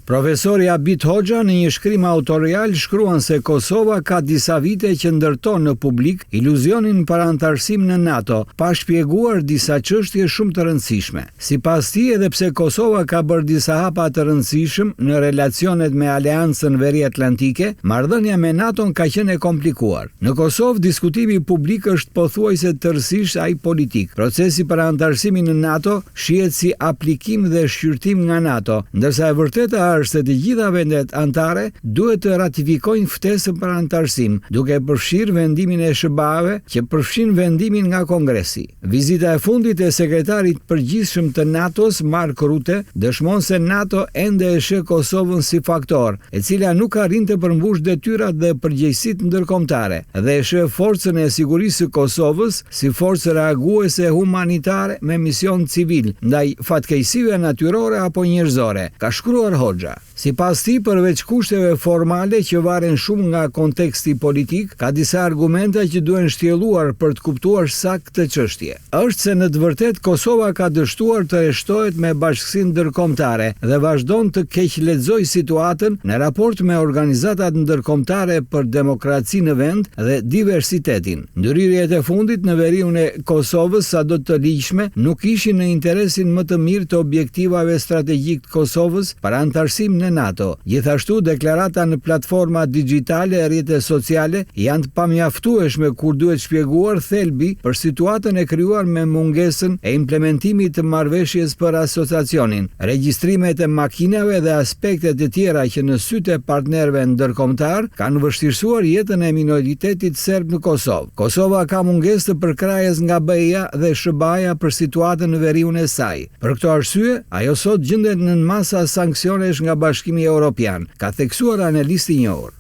Profesori Abit Hoxha në një shkrim autorial shkruan se Kosova ka disa vite që ndërton në publik iluzionin për antarësim në NATO, pa shpjeguar disa çështje shumë të rëndësishme. Sipas tij, edhe pse Kosova ka bërë disa hapa të rëndësishëm në relacionet me Aleancën Veriatlantike, marrëdhënia me NATO ka qenë e komplikuar. Në Kosovë diskutimi publik është pothuajse tërësisht ai politik. Procesi për antarësimin në NATO shihet si aplikim dhe shqyrtim nga NATO, ndërsa e vërteta është se të gjitha vendet anëtare duhet të ratifikojnë ftesën për antarësim, duke përfshirë vendimin e SBA-ve që përfshin vendimin nga Kongresi. Vizita e fundit e sekretarit përgjithshëm të NATO-s, Mark Rutte, dëshmon se NATO ende e sheh Kosovën si faktor, e cila nuk arrin të përmbush detyrat dhe përgjegjësitë ndërkombëtare, dhe e sheh forcën e sigurisë së Kosovës si forcë reaguese humanitare me mision civil ndaj fatkeqësive natyrore apo njerëzore, ka shkruar Hoxha. Sipas tij, përveç kushteve formale që varen shumë nga konteksti politik, ka disa argumenta që duhen shtjelluar për të kuptuar saktë këtë çështje. Është se në të vërtetë Kosova ka dështuar të rreshtohet me bashkësinë ndërkombëtare dhe vazhdon të keqlexojë situatën në raport me organizatat ndërkombëtare për demokraci në vend dhe diversitetin. Ndërhyrjet e fundit në veriun e Kosovës, sado të ligjshme, nuk ishin në interesin më të mirë të objektivave strategjik të Kosovës për antarësim në NATO. Gjithashtu, deklarata në platforma digjitale e rrjetet sociale janë të pamjaftueshme kur duhet shpjeguar thelbi për situatën e krijuar me mungesën e implementimit të marrëveshjes për asociacionin, regjistrimet e makinave dhe aspektet e tjera që në sytë e partnerëve ndërkombëtar kanë vështirësuar jetën e minoritetit serb në Kosovë. Kosova ka mungesë të përkrajes nga BE-ja dhe SBA-ja për situatën në veriun e saj. Për këtë arsye, ajo sot gjendet në masa sanksionesh nga Bashkimi Evropian, ka theksuar analisti i njohur.